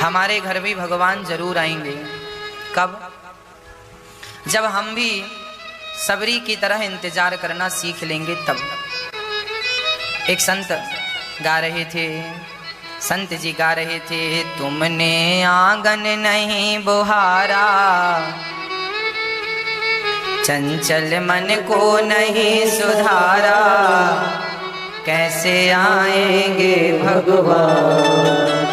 हमारे घर भी भगवान जरूर आएंगे। कब? जब हम भी सबरी की तरह इंतजार करना सीख लेंगे तब। एक संत गा रहे थे, संत जी गा रहे थे, तुमने आंगन नहीं बुहारा, चंचल मन को नहीं सुधारा, कैसे आएंगे भगवान,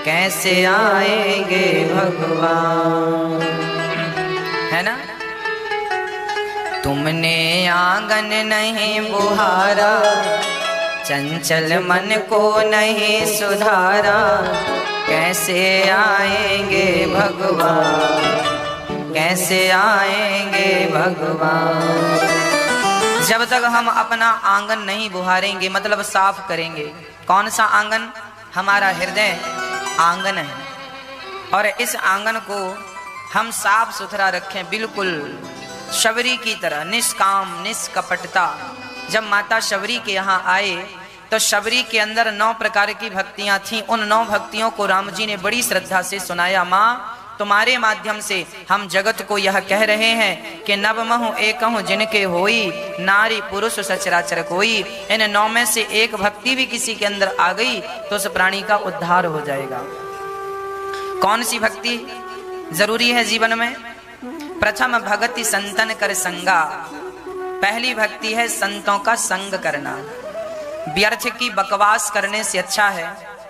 कैसे आएंगे भगवान। है ना? तुमने आंगन नहीं बुहारा, चंचल मन को नहीं सुधारा, कैसे आएंगे भगवान, कैसे आएंगे भगवान। जब तक हम अपना आंगन नहीं बुहारेंगे, मतलब साफ करेंगे। कौन सा आंगन? हमारा हृदय आंगन है, और इस आंगन को हम साफ सुथरा रखें, बिल्कुल शबरी की तरह, निष्काम निष्कपटता। जब माता शबरी के यहाँ आए तो शबरी के अंदर 9 प्रकार की भक्तियां थीं। उन 9 भक्तियों को राम जी ने बड़ी श्रद्धा से सुनाया। माँ, तुम्हारे माध्यम से हम जगत को यह कह रहे हैं कि नवमहु एकहु जिनके होई, नारी पुरुष सचराचर कोई। इन 9 में से एक भक्ति भी किसी के अंदर आ गई तो उस प्राणी का उद्धार हो जाएगा। कौन सी भक्ति जरूरी है जीवन में? प्रथम भगति संतन कर संगा। पहली भक्ति है संतों का संग करना। व्यर्थ की बकवास करने से अच्छा है,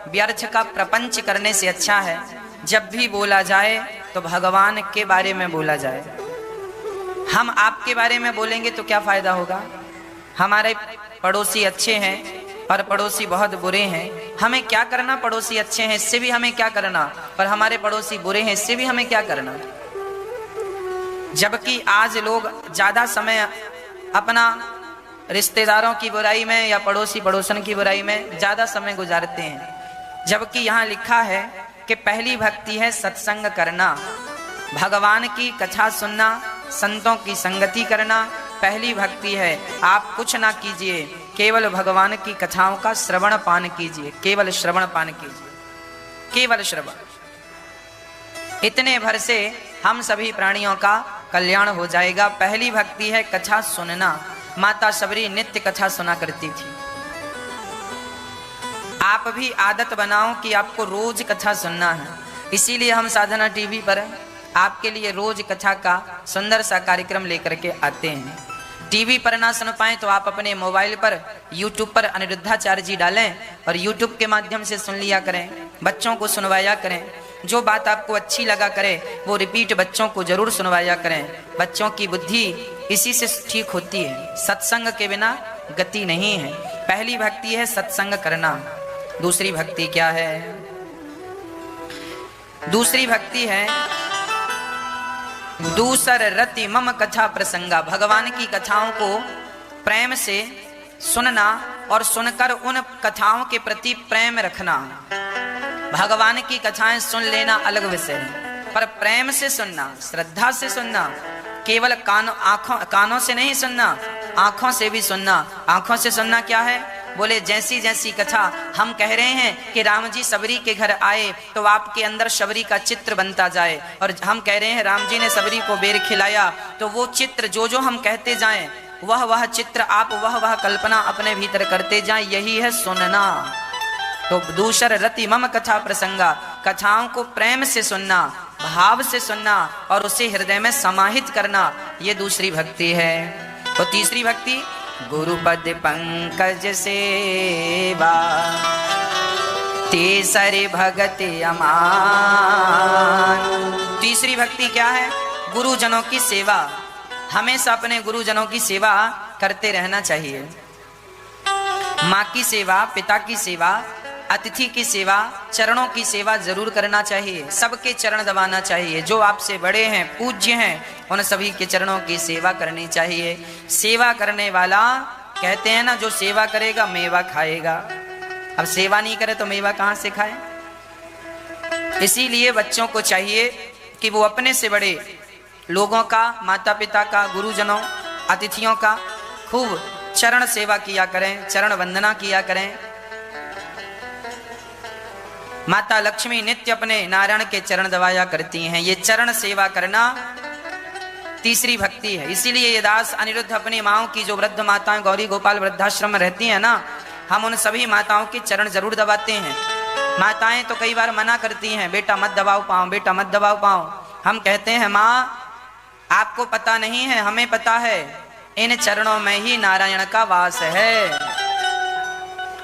व्यर्थ का प्रपंच करने से अच्छा है, जब भी बोला जाए तो भगवान के बारे में बोला जाए। हम आपके बारे में बोलेंगे तो क्या फायदा होगा? हमारे पड़ोसी अच्छे हैं और पड़ोसी बहुत बुरे हैं, हमें क्या करना? पड़ोसी अच्छे हैं इससे भी हमें क्या करना, पर हमारे पड़ोसी बुरे हैं इससे भी हमें क्या करना? जबकि आज लोग ज्यादा समय अपना रिश्तेदारों की बुराई में या पड़ोसी पड़ोसन की बुराई में ज्यादा समय गुजारते हैं। जबकि यहाँ लिखा है कि पहली भक्ति है सत्संग करना, भगवान की कथा सुनना, संतों की संगति करना। पहली भक्ति है। आप कुछ ना कीजिए, केवल भगवान की कथाओं का श्रवण पान कीजिए, केवल श्रवण पान कीजिए, केवल श्रवण। इतने भर से हम सभी प्राणियों का कल्याण हो जाएगा। पहली भक्ति है कथा सुनना। माता शबरी नित्य कथा सुना करती थी। आप भी आदत बनाओ कि आपको रोज कथा सुनना है। इसीलिए हम साधना टीवी पर आपके लिए रोज कथा का सुंदर सा कार्यक्रम लेकर के आते हैं। टीवी पर ना सुन पाए तो आप अपने मोबाइल पर यूट्यूब पर अनिरुद्धाचार्य जी डालें और यूट्यूब के माध्यम से सुन लिया करें, बच्चों को सुनवाया करें। जो बात आपको अच्छी लगा करे वो रिपीट बच्चों को जरूर सुनवाया करें। बच्चों की बुद्धि इसी से ठीक होती है, सत्संग के बिना गति नहीं है। पहली भक्ति है सत्संग करना। दूसरी भक्ति क्या है? दूसरी भक्ति है दूसर रति मम कथा प्रसंगा। भगवान की कथाओं को प्रेम से सुनना और सुनकर उन कथाओं के प्रति प्रेम रखना। भगवान की कथाएं सुन लेना अलग विषय है, पर प्रेम से सुनना, श्रद्धा से सुनना, केवल कानों से नहीं सुनना, आंखों से भी सुनना। आंखों से सुनना क्या है? बोले जैसी जैसी कथा हम कह रहे हैं कि राम जी शबरी के घर आए तो आपके अंदर शबरी का चित्र बनता जाए, और हम कह रहे हैं राम जी ने शबरी को बेर खिलाया, तो वो चित्र जो जो हम कहते जाएं वह चित्र आप वह कल्पना अपने भीतर करते जाएं। यही है सुनना। तो दूसर रति मम कथा प्रसंगा, कथाओं को प्रेम से सुनना, भाव से सुनना और उसे हृदय में समाहित करना, ये दूसरी भक्ति है। तो तीसरी भक्ति गुरुपद पंकज सेवा, तीसरे भगत अमान। तीसरी भक्ति क्या है? गुरुजनों की सेवा। हमेशा अपने गुरुजनों की सेवा करते रहना चाहिए। माँ की सेवा, पिता की सेवा, अतिथि की सेवा, चरणों की सेवा जरूर करना चाहिए। सबके चरण दबाना चाहिए। जो आपसे बड़े हैं, पूज्य हैं, उन सभी के चरणों की सेवा करनी चाहिए। सेवा करने वाला, कहते हैं ना, जो सेवा करेगा मेवा खाएगा। अब सेवा नहीं करे तो मेवा कहाँ से खाए? इसीलिए बच्चों को चाहिए कि वो अपने से बड़े लोगों का, माता पिता का, गुरुजनों, अतिथियों का खूब चरण सेवा किया करें, चरण वंदना किया करें। माता लक्ष्मी नित्य अपने नारायण के चरण दबाया करती हैं। ये चरण सेवा करना तीसरी भक्ति है। इसीलिए ये दास अनिरुद्ध अपनी माओं की, जो वृद्ध माताएं गौरी गोपाल वृद्धाश्रम में रहती हैं ना, हम उन सभी माताओं के चरण जरूर दबाते हैं। माताएं तो कई बार मना करती हैं, बेटा मत दबाओ पाओ, बेटा मत दबाओ पाओ। हम कहते हैं माँ आपको पता नहीं है, हमें पता है, इन चरणों में ही नारायण का वास है।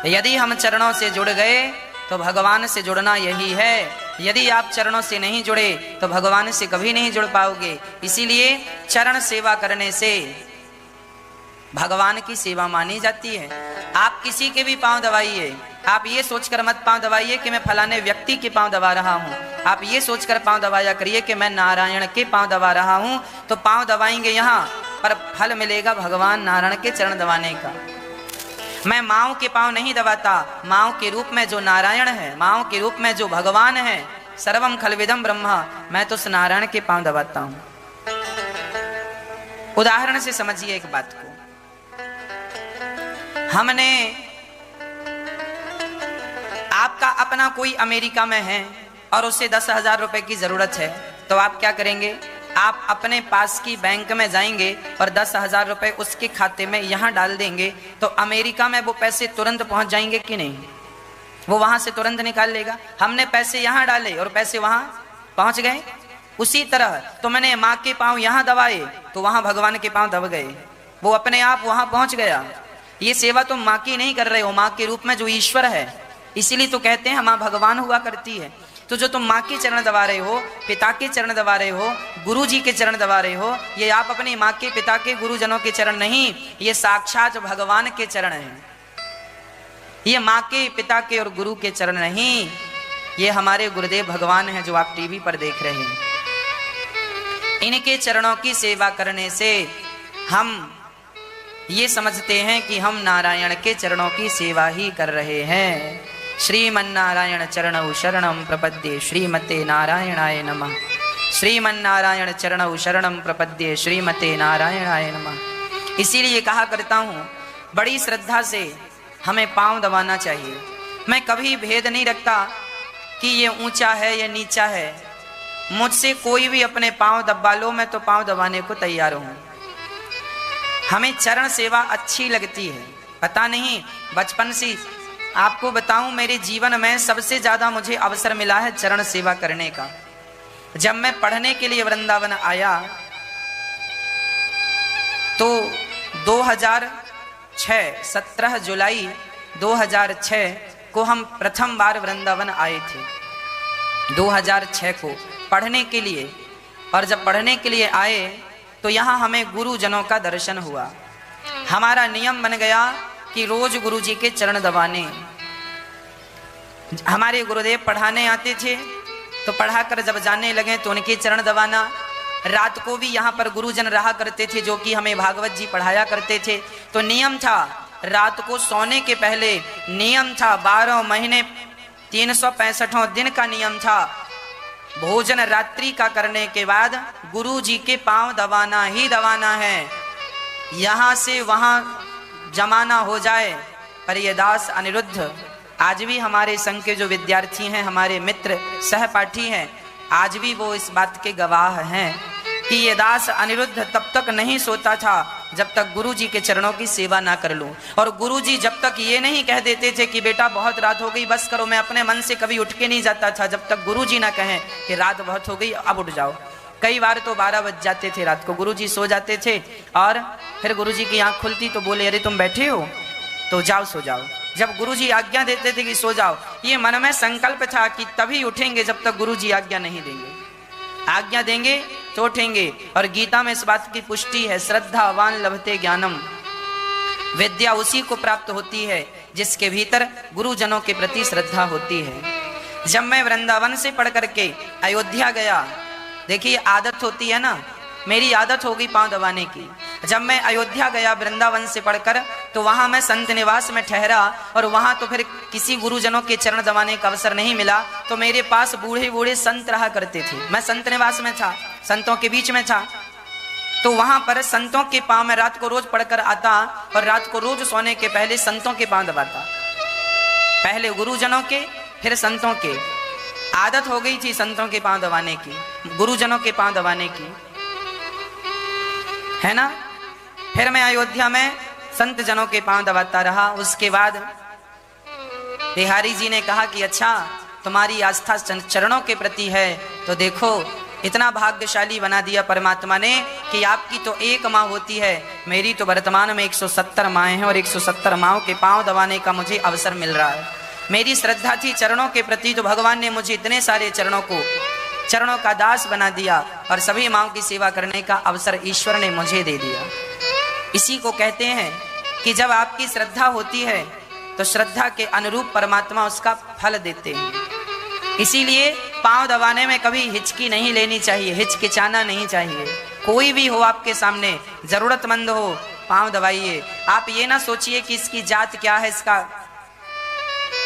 यदि हम चरणों से जुड़ गए तो भगवान से जुड़ना यही है। यदि आप चरणों से नहीं जुड़े तो भगवान से कभी नहीं जुड़ पाओगे। इसीलिए चरण सेवा करने से भगवान की सेवा मानी जाती है। आप किसी के भी पांव दबाइए, आप ये सोचकर मत पांव दबाइए कि मैं फलाने व्यक्ति के पांव दबा रहा हूं। आप ये सोचकर पांव दबाया करिए कि मैं नारायण के पांव दबा रहा हूं। तो पांव दबाएंगे यहाँ पर फल मिलेगा भगवान नारायण के चरण दबाने का। मैं माओ के पांव नहीं दबाता, माओ के रूप में जो नारायण है, माओ के रूप में जो भगवान है, सर्वम खलविदम ब्रह्मा, मैं तो उस नारायण के पांव दबाता हूं। उदाहरण से समझिए एक बात को। हमने, आपका अपना कोई अमेरिका में है और उसे 10,000 रुपए की जरूरत है, तो आप क्या करेंगे? आप अपने पास की बैंक में जाएंगे और 10,000 रुपए उसके खाते में यहां डाल देंगे, तो अमेरिका में वो पैसे तुरंत पहुंच जाएंगे कि नहीं? वो वहां से तुरंत निकाल लेगा। हमने पैसे यहां डाले और पैसे वहां पहुंच गए। उसी तरह तो मैंने माँ के पांव यहां दबाए तो वहां भगवान के पांव दब गए, वो अपने आप वहां पहुंच गया। ये सेवा तुम माँ की नहीं कर रहे हो, माँ के रूप में जो ईश्वर है। इसीलिए तो कहते हैं माँ भगवान हुआ करती है। तो जो तुम माँ के चरण दबा रहे हो, पिता के चरण दबा रहे हो, गुरु जी के चरण दबा रहे हो, ये आप अपनी माँ के, पिता के, गुरुजनों के चरण नहीं, ये साक्षात भगवान के चरण हैं। ये माँ के, पिता के और गुरु के चरण नहीं, ये हमारे गुरुदेव भगवान हैं जो आप टीवी पर देख रहे हैं। इनके चरणों की सेवा करने से हम ये समझते हैं कि हम नारायण के चरणों की सेवा ही कर रहे हैं। श्रीमन्नारायण चरणौ शरणं प्रपद्ये श्रीमते नारायणाय नमः। श्रीमन्नारायण चरणौ शरणं प्रपद्ये श्रीमते नारायणाय नमः। इसीलिए कहा करता हूँ, बड़ी श्रद्धा से हमें पांव दबाना चाहिए। मैं कभी भेद नहीं रखता कि ये ऊंचा है या नीचा है। मुझसे कोई भी अपने पांव दबा लो, मैं तो पांव दबाने को तैयार हूँ। हमें चरण सेवा अच्छी लगती है। पता नहीं, बचपन से आपको बताऊं, मेरे जीवन में सबसे ज्यादा मुझे अवसर मिला है चरण सेवा करने का। जब मैं पढ़ने के लिए वृंदावन आया तो 2006 17 जुलाई 2006 को हम प्रथम बार वृंदावन आए थे, 2006 को पढ़ने के लिए। और जब पढ़ने के लिए आए तो यहाँ हमें गुरुजनों का दर्शन हुआ। हमारा नियम बन गया कि रोज गुरु जी के चरण दबाने। हमारे गुरुदेव पढ़ाने आते थे तो पढ़ाकर जब जाने लगे तो उनके चरण दबाना। रात को भी यहाँ पर गुरुजन रहा करते थे जो कि हमें भागवत जी पढ़ाया करते थे। तो नियम था, रात को सोने के पहले नियम था, 12 महीने 365 दिन का नियम था, भोजन रात्रि का करने के बाद गुरु जी के पांव दबाना ही दबाना है। यहाँ से वहाँ जमाना हो जाए। पर ये दास अनिरुद्ध आज भी हमारे संघ के जो विद्यार्थी हैं, हमारे मित्र सहपाठी हैं, आज भी वो इस बात के गवाह हैं कि ये दास अनिरुद्ध तब तक नहीं सोता था जब तक गुरु जी के चरणों की सेवा ना कर लूं। और गुरु जी जब तक ये नहीं कह देते थे कि बेटा बहुत रात हो गई बस करो, मैं अपने मन से कभी उठ के नहीं जाता था जब तक गुरु जी ना कहें कि रात बहुत हो गई अब उठ जाओ। कई बार तो 12 बज जाते थे रात को, गुरु जी सो जाते थे और फिर गुरु जी की आंख खुलती तो बोले अरे तुम बैठे हो तो जाओ सो जाओ। जब गुरु जी आज्ञा देते थे कि सो जाओ, ये मन में संकल्प था कि तभी उठेंगे जब तक गुरु जी आज्ञा नहीं देंगे। आज्ञा देंगे तो उठेंगे। और गीता में इस बात की पुष्टि है, श्रद्धावान लभते ज्ञानम, विद्या उसी को प्राप्त होती है जिसके भीतर गुरुजनों के प्रति श्रद्धा होती है। जब मैं वृंदावन से पढ़ करके अयोध्या गया, देखिए आदत होती है ना, मेरी आदत हो गई पांव दबाने की। जब मैं अयोध्या गया वृंदावन से पढ़कर तो वहां मैं संत निवास में ठहरा और वहां तो फिर किसी गुरुजनों के चरण दबाने का अवसर नहीं मिला। तो मेरे पास बूढ़े बूढ़े संत रहा करते थे, मैं संत निवास में था, संतों के बीच में था। तो वहां पर संतों के पांव में रात को रोज पढ़कर आता और रात को रोज सोने के पहले संतों के पांव दबाता। पहले गुरुजनों के, फिर संतों के आदत हो गई थी संतों के पांव दबाने की, गुरुजनों के पांव दबाने की, है ना। फिर मैं अयोध्या में संत जनों के पांव दबाता रहा। उसके बाद बिहारी जी ने कहा कि अच्छा तुम्हारी आस्था चरणों के प्रति है, तो देखो इतना भाग्यशाली बना दिया परमात्मा ने कि आपकी तो एक माँ होती है, मेरी तो वर्तमान में 170 माएँ हैं और 170 माँओं के पांव दबाने का मुझे अवसर मिल रहा है। मेरी श्रद्धा थी चरणों के प्रति, तो भगवान ने मुझे इतने सारे चरणों का दास बना दिया और सभी माँओं की सेवा करने का अवसर ईश्वर ने मुझे दे दिया। इसी को कहते हैं कि जब आपकी श्रद्धा होती है तो श्रद्धा के अनुरूप परमात्मा उसका फल देते हैं। इसीलिए पांव दबाने में कभी हिचकी नहीं लेनी चाहिए, हिचकिचाना नहीं चाहिए। कोई भी हो आपके सामने, जरूरतमंद हो, पांव दबाइए। आप ये ना सोचिए कि इसकी जात क्या है, इसका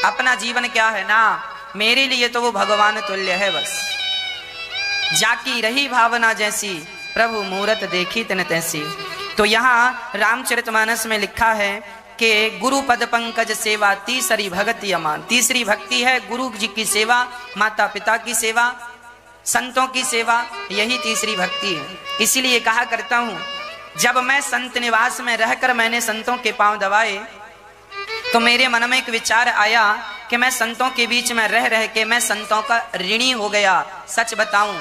अपना जीवन क्या है, ना, मेरे लिए तो वो भगवान तुल्य है बस। जाकी रही भावना जैसी, प्रभु मूरत देखी तन तैसी। तो यहाँ रामचरितमानस में लिखा है कि गुरु पद पंकज सेवा तीसरी भक्ति अमान। तीसरी भक्ति है गुरु जी की सेवा, माता पिता की सेवा, संतों की सेवा, यही तीसरी भक्ति है। इसीलिए कहा करता हूँ, जब मैं संत निवास में रहकर मैंने संतों के पांव दबाए तो मेरे मन में एक विचार आया कि मैं संतों के बीच में रह रह के मैं संतों का ऋणी हो गया। सच बताऊं,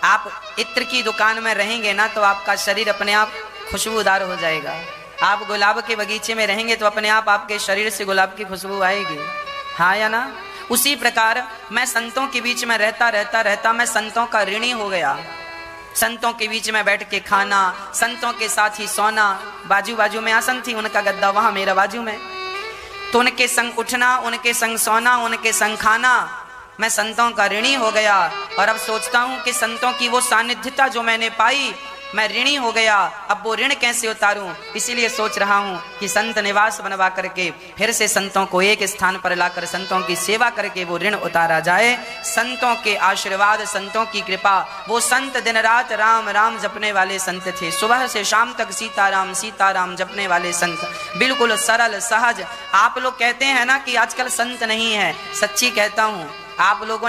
आप इत्र की दुकान में रहेंगे ना तो आपका शरीर अपने आप खुशबूदार हो जाएगा। आप गुलाब के बगीचे में रहेंगे तो अपने आप आपके शरीर से गुलाब की खुशबू आएगी, हाँ या ना। उसी प्रकार मैं संतों के बीच में रहता मैं संतों का ऋणी हो गया। संतों के बीच में बैठ के खाना, संतों के साथ ही सोना, बाजू में आसन थी उनका गद्दा, वहां मेरा बाजू में, तो उनके संग उठना, उनके संग सोना, उनके संग खाना, मैं संतों का ऋणी हो गया। और अब सोचता हूं कि संतों की वो सानिध्यता जो मैंने पाई, मैं ऋणी हो गया, अब वो ऋण कैसे उतारूं। इसीलिए सोच रहा हूं कि संत निवास बनवा करके फिर से संतों को एक स्थान पर लाकर संतों की सेवा करके वो ऋण उतारा जाए। संतों के आशीर्वाद, संतों की कृपा, वो संत दिन रात राम राम जपने वाले संत थे। सुबह से शाम तक सीताराम सीताराम जपने वाले संत, बिल्कुल सरल सहज। आप लोग कहते हैं ना कि आजकल संत नहीं है, सच्ची कहता हूं, आप लोगों ने